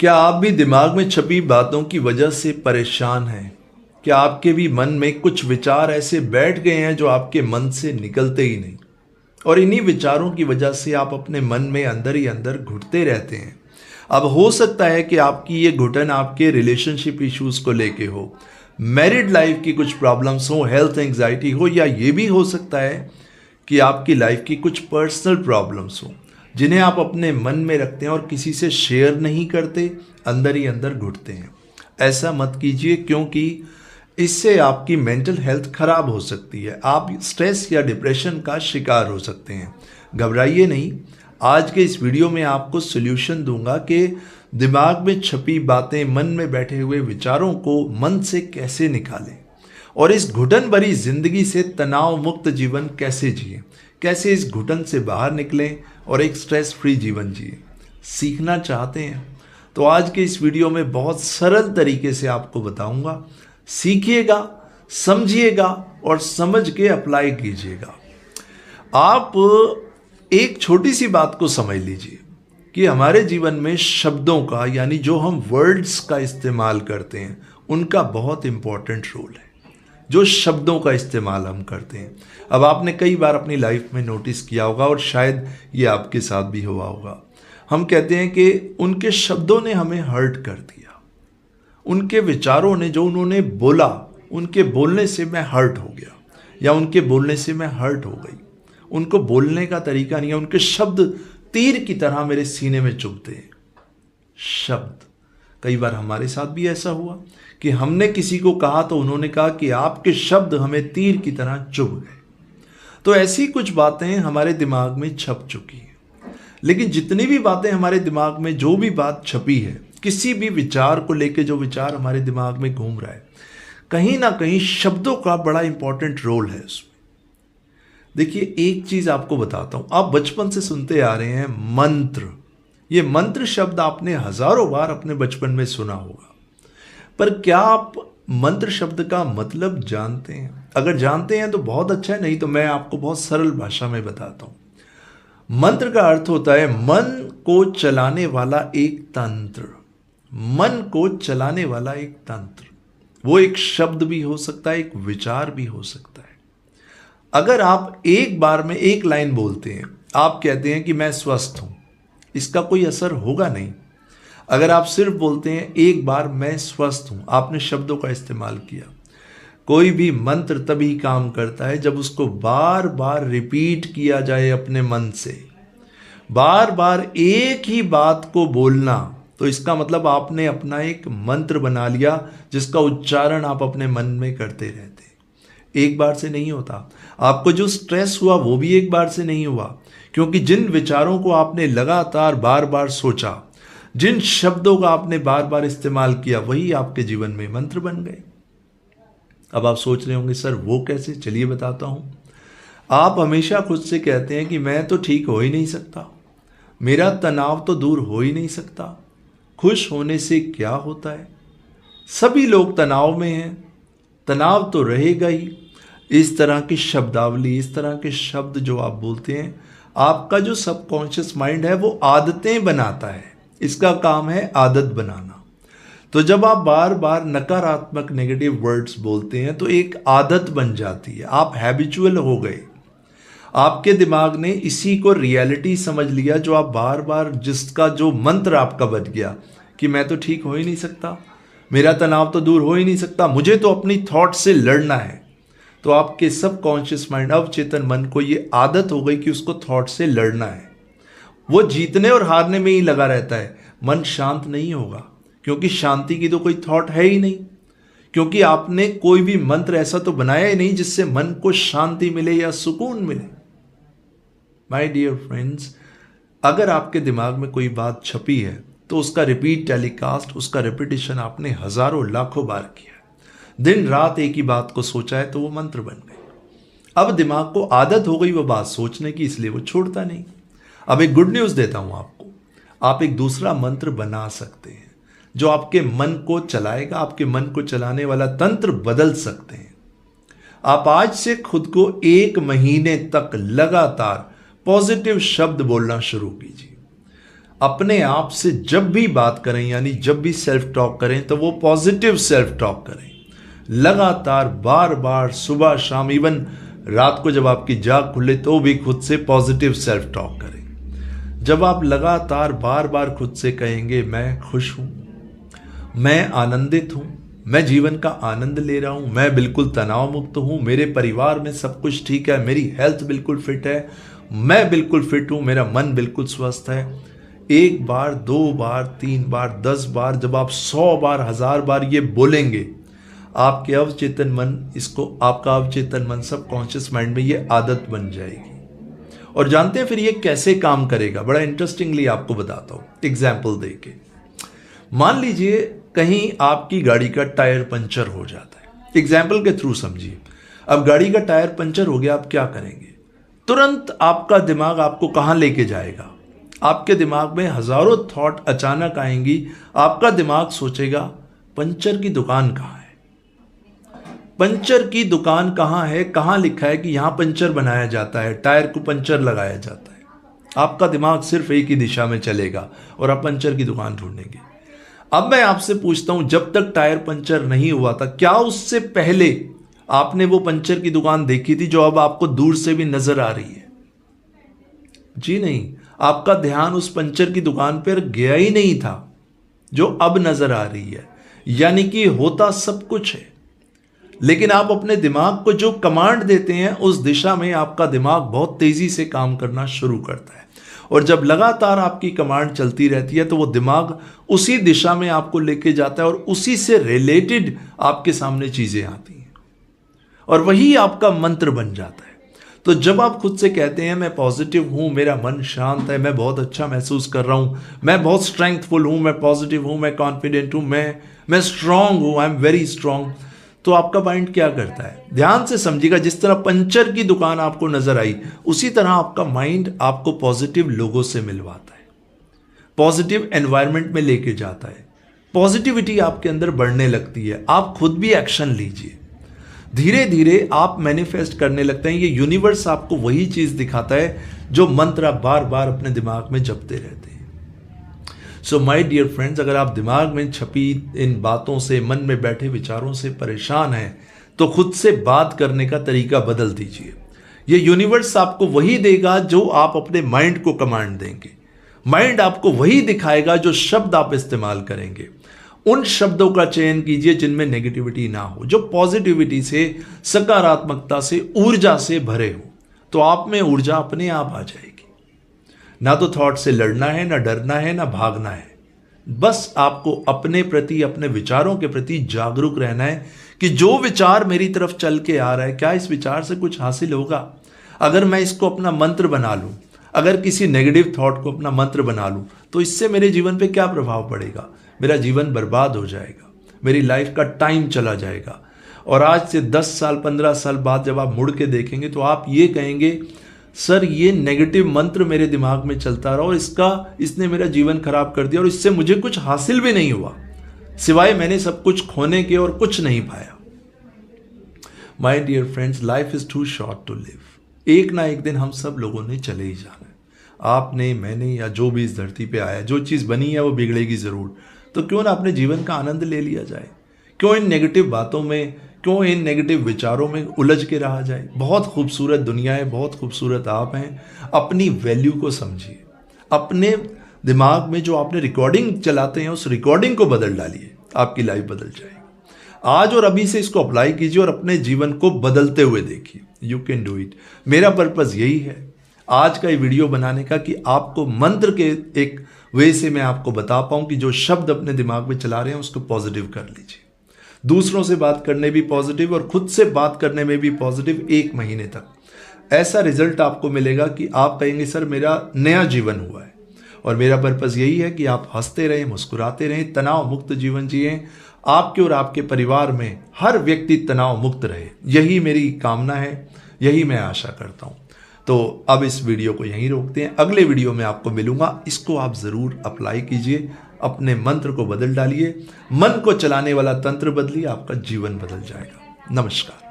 क्या आप भी दिमाग में छपी बातों की वजह से परेशान हैं? क्या आपके भी मन में कुछ विचार ऐसे बैठ गए हैं जो आपके मन से निकलते ही नहीं, और इन्हीं विचारों की वजह से आप अपने मन में अंदर ही अंदर घुटते रहते हैं? अब हो सकता है कि आपकी ये घुटन आपके रिलेशनशिप इश्यूज को लेके हो, मैरिड लाइफ की कुछ प्रॉब्लम्स हो, हेल्थ एंग्जाइटी हो, या ये भी हो सकता है कि आपकी लाइफ की कुछ पर्सनल प्रॉब्लम्स हो जिन्हें आप अपने मन में रखते हैं और किसी से शेयर नहीं करते, अंदर ही अंदर घुटते हैं। ऐसा मत कीजिए, क्योंकि इससे आपकी मेंटल हेल्थ खराब हो सकती है। आप स्ट्रेस या डिप्रेशन का शिकार हो सकते हैं। घबराइए नहीं, आज के इस वीडियो में आपको सॉल्यूशन दूंगा कि दिमाग में छपी बातें, मन में बैठे हुए विचारों को मन से कैसे निकालें और इस घुटन भरी जिंदगी से तनाव मुक्त जीवन कैसे जिए, कैसे इस घुटन से बाहर निकलें और एक स्ट्रेस फ्री जीवन जिए। सीखना चाहते हैं तो आज के इस वीडियो में बहुत सरल तरीके से आपको बताऊंगा। सीखिएगा, समझिएगा और समझ के अप्लाई कीजिएगा। आप एक छोटी सी बात को समझ लीजिए कि हमारे जीवन में शब्दों का, यानी जो हम वर्ड्स का इस्तेमाल करते हैं, उनका बहुत इंपॉर्टेंट रोल है। जो शब्दों का इस्तेमाल हम करते हैं, अब आपने कई बार अपनी लाइफ में नोटिस किया होगा और शायद ये आपके साथ भी हुआ होगा। हम कहते हैं कि उनके शब्दों ने हमें हर्ट कर दिया, उनके विचारों ने, जो उन्होंने बोला, उनके बोलने से मैं हर्ट हो गया, या उनके बोलने से मैं हर्ट हो गई। उनको बोलने का तरीका नहीं है, उनके शब्द तीर की तरह मेरे सीने में चुभते हैं। शब्द, कई बार हमारे साथ भी ऐसा हुआ कि हमने किसी को कहा तो उन्होंने कहा कि आपके शब्द हमें तीर की तरह चुभ गए। तो ऐसी कुछ बातें हमारे दिमाग में छप चुकी हैं। लेकिन जितनी भी बातें हमारे दिमाग में, जो भी बात छपी है, किसी भी विचार को लेकर जो विचार हमारे दिमाग में घूम रहा है, कहीं ना कहीं शब्दों का बड़ा इंपॉर्टेंट रोल है उसमें। देखिए, एक चीज आपको बताता हूं, आप बचपन से सुनते आ रहे हैं मंत्र। ये मंत्र शब्द आपने हजारों बार अपने बचपन में सुना होगा, पर क्या आप मंत्र शब्द का मतलब जानते हैं? अगर जानते हैं तो बहुत अच्छा है, नहीं तो मैं आपको बहुत सरल भाषा में बताता हूं। मंत्र का अर्थ होता है मन को चलाने वाला एक तंत्र। मन को चलाने वाला एक तंत्र, वो एक शब्द भी हो सकता है, एक विचार भी हो सकता है। अगर आप एक बार में एक लाइन बोलते हैं, आप कहते हैं कि मैं स्वस्थ हूं, इसका कोई असर होगा नहीं। अगर आप सिर्फ बोलते हैं एक बार मैं स्वस्थ हूं, आपने शब्दों का इस्तेमाल किया। कोई भी मंत्र तभी काम करता है जब उसको बार बार रिपीट किया जाए अपने मन से, बार बार एक ही बात को बोलना। तो इसका मतलब आपने अपना एक मंत्र बना लिया जिसका उच्चारण आप अपने मन में करते रहते। एक बार से नहीं होता। आपको जो स्ट्रेस हुआ वो भी एक बार से नहीं हुआ, क्योंकि जिन विचारों को आपने लगातार बार बार सोचा, जिन शब्दों का आपने बार बार इस्तेमाल किया, वही आपके जीवन में मंत्र बन गए। अब आप सोच रहे होंगे, सर वो कैसे? चलिए बताता हूं। आप हमेशा खुद से कहते हैं कि मैं तो ठीक हो ही नहीं सकता, मेरा तनाव तो दूर हो ही नहीं सकता, खुश होने से क्या होता है, सभी लोग तनाव में हैं, तनाव तो रहेगा ही। इस तरह की शब्दावली, इस तरह के शब्द जो आप बोलते हैं, आपका जो सबकॉन्शियस माइंड है वो आदतें बनाता है। इसका काम है आदत बनाना। तो जब आप बार बार नकारात्मक, नेगेटिव वर्ड्स बोलते हैं तो एक आदत बन जाती है, आप हैबिचुअल हो गए। आपके दिमाग ने इसी को रियलिटी समझ लिया, जो आप बार बार, जिसका जो मंत्र आपका बन गया कि मैं तो ठीक हो ही नहीं सकता, मेरा तनाव तो दूर हो ही नहीं सकता, मुझे तो अपनी थॉट से लड़ना है। तो आपके सबकॉन्शियस माइंड, अवचेतन मन को ये आदत हो गई कि उसको थॉट से लड़ना है। वो जीतने और हारने में ही लगा रहता है। मन शांत नहीं होगा, क्योंकि शांति की तो कोई थॉट है ही नहीं, क्योंकि आपने कोई भी मंत्र ऐसा तो बनाया ही नहीं जिससे मन को शांति मिले या सुकून मिले। माय डियर फ्रेंड्स, अगर आपके दिमाग में कोई बात छपी है तो उसका रिपीट टेलीकास्ट, उसका रिपीटिशन आपने हजारों लाखों बार किया, दिन रात एक ही बात को सोचा है, तो वो मंत्र बन गए। अब दिमाग को आदत हो गई वो बात सोचने की, इसलिए वो छोड़ता नहीं। अब एक गुड न्यूज देता हूं आपको, आप एक दूसरा मंत्र बना सकते हैं जो आपके मन को चलाएगा। आपके मन को चलाने वाला तंत्र बदल सकते हैं। आप आज से खुद को 1 महीने तक लगातार पॉजिटिव शब्द बोलना शुरू कीजिए। अपने आप से जब भी बात करें, यानी जब भी सेल्फ टॉक करें, तो वो पॉजिटिव सेल्फ टॉक करें। लगातार बार बार सुबह शाम, इवन रात को जब आपकी जाग खुले तो भी खुद से पॉजिटिव सेल्फ टॉक करें। जब आप लगातार बार बार खुद से कहेंगे मैं खुश हूं, मैं आनंदित हूं, मैं जीवन का आनंद ले रहा हूं, मैं बिल्कुल तनाव मुक्त हूं, मेरे परिवार में सब कुछ ठीक है, मेरी हेल्थ बिल्कुल फिट है, मैं बिल्कुल फिट हूं, मेरा मन बिल्कुल स्वस्थ है। एक बार, 2 बार, 3 बार, 10 बार, जब आप 100 बार, 1000 बार ये बोलेंगे, आपके अवचेतन मन आपका अवचेतन मन, सबकॉन्शियस माइंड में ये आदत बन जाएगी। और जानते हैं फिर ये कैसे काम करेगा? बड़ा इंटरेस्टिंगली आपको बताता हूं एग्जाम्पल देके। मान लीजिए कहीं आपकी गाड़ी का टायर पंचर हो जाता है, एग्जाम्पल के थ्रू समझिए। अब गाड़ी का टायर पंचर हो गया, आप क्या करेंगे? तुरंत आपका दिमाग आपको कहां लेके जाएगा? आपके दिमाग में हजारों थॉट अचानक आएंगी। आपका दिमाग सोचेगा पंचर की दुकान कहां है, पंचर की दुकान कहां है, कहां लिखा है कि यहां पंचर बनाया जाता है, टायर को पंचर लगाया जाता है। आपका दिमाग सिर्फ एक ही दिशा में चलेगा और आप पंचर की दुकान ढूंढेंगे। अब मैं आपसे पूछता हूं, जब तक टायर पंचर नहीं हुआ था, क्या उससे पहले आपने वो पंचर की दुकान देखी थी जो अब आपको दूर से भी नजर आ रही है? जी नहीं, आपका ध्यान उस पंचर की दुकान पर गया ही नहीं था जो अब नजर आ रही है। यानी कि होता सब कुछ है, लेकिन आप अपने दिमाग को जो कमांड देते हैं उस दिशा में आपका दिमाग बहुत तेजी से काम करना शुरू करता है। और जब लगातार आपकी कमांड चलती रहती है तो वो दिमाग उसी दिशा में आपको लेके जाता है और उसी से रिलेटेड आपके सामने चीजें आती हैं और वही आपका मंत्र बन जाता है। तो जब आप खुद से कहते हैं मैं पॉजिटिव हूं, मेरा मन शांत है, मैं बहुत अच्छा महसूस कर रहा हूं, मैं बहुत स्ट्रेंथफुल हूं, मैं पॉजिटिव हूं, मैं कॉन्फिडेंट हूं, मैं स्ट्रांग हूं, आई एम वेरी स्ट्रांग, तो आपका माइंड क्या करता है? ध्यान से समझिएगा, जिस तरह पंचर की दुकान आपको नजर आई, उसी तरह आपका माइंड आपको पॉजिटिव लोगों से मिलवाता है, पॉजिटिव एनवायरनमेंट में लेके जाता है, पॉजिटिविटी आपके अंदर बढ़ने लगती है। आप खुद भी एक्शन लीजिए, धीरे धीरे आप मैनिफेस्ट करने लगते हैं। ये यूनिवर्स आपको वही चीज दिखाता है जो मंत्र आप बार बार अपने दिमाग में जपते रहते हैं। सो माय डियर फ्रेंड्स, अगर आप दिमाग में छपी इन बातों से, मन में बैठे विचारों से परेशान हैं, तो खुद से बात करने का तरीका बदल दीजिए। ये यूनिवर्स आपको वही देगा जो आप अपने माइंड को कमांड देंगे। माइंड आपको वही दिखाएगा जो शब्द आप इस्तेमाल करेंगे। उन शब्दों का चयन कीजिए जिनमें नेगेटिविटी ना हो, जो पॉजिटिविटी से, सकारात्मकता से, ऊर्जा से भरे हो, तो आप में ऊर्जा अपने आप आ जाएगी। ना तो थॉट से लड़ना है, ना डरना है, ना भागना है। बस आपको अपने प्रति, अपने विचारों के प्रति जागरूक रहना है कि जो विचार मेरी तरफ चल के आ रहा है, क्या इस विचार से कुछ हासिल होगा? अगर मैं इसको अपना मंत्र बना लूं, अगर किसी नेगेटिव थॉट को अपना मंत्र बना लूं, तो इससे मेरे जीवन पे क्या प्रभाव पड़ेगा? मेरा जीवन बर्बाद हो जाएगा, मेरी लाइफ का टाइम चला जाएगा। और आज से 10 साल, 15 साल बाद जब आप मुड़ के देखेंगे तो आप ये कहेंगे, सर ये नेगेटिव मंत्र मेरे दिमाग में चलता रहा और इसने मेरा जीवन खराब कर दिया और इससे मुझे कुछ हासिल भी नहीं हुआ, सिवाय मैंने सब कुछ खोने के और कुछ नहीं पाया। My dear friends, life is too short to live. एक ना एक दिन हम सब लोगों ने चले ही जाना है। आपने, मैंने, या जो भी इस धरती पे आया, जो चीज़ बनी है वो बिगड़ेगी ज़रूर। तो क्यों ना अपने जीवन का आनंद ले लिया जाए? क्यों इन नेगेटिव बातों में, क्यों इन नेगेटिव विचारों में उलझ के रहा जाए? बहुत खूबसूरत दुनिया है, बहुत खूबसूरत आप हैं। अपनी वैल्यू को समझिए, अपने दिमाग में जो आपने रिकॉर्डिंग चलाते हैं उस रिकॉर्डिंग को बदल डालिए, आपकी लाइफ बदल जाएगी। आज और अभी से इसको अप्लाई कीजिए और अपने जीवन को बदलते हुए देखिए। You can do it. मेरा पर्पस यही है आज का ये वीडियो बनाने का कि आपको मंत्र के एक वे से मैं आपको बता पाऊं कि जो शब्द अपने दिमाग में चला रहे हैं उसको पॉजिटिव कर लीजिए। दूसरों से बात करने भी पॉजिटिव और खुद से बात करने में भी पॉजिटिव। 1 महीने तक ऐसा रिजल्ट आपको मिलेगा कि आप कहेंगे सर मेरा नया जीवन हुआ है। और मेरा पर्पस यही है कि आप हंसते रहें, मुस्कुराते रहें, तनाव मुक्त जीवन जिएं। आपके और आपके परिवार में हर व्यक्ति तनाव मुक्त रहे, यही मेरी कामना है, यही मैं आशा करता हूं। तो अब इस वीडियो को यहीं रोकते हैं, अगले वीडियो में आपको मिलूंगा। इसको आप जरूर अप्लाई कीजिए, अपने मंत्र को बदल डालिए, मन को चलाने वाला तंत्र बदलिए, आपका जीवन बदल जाएगा। नमस्कार।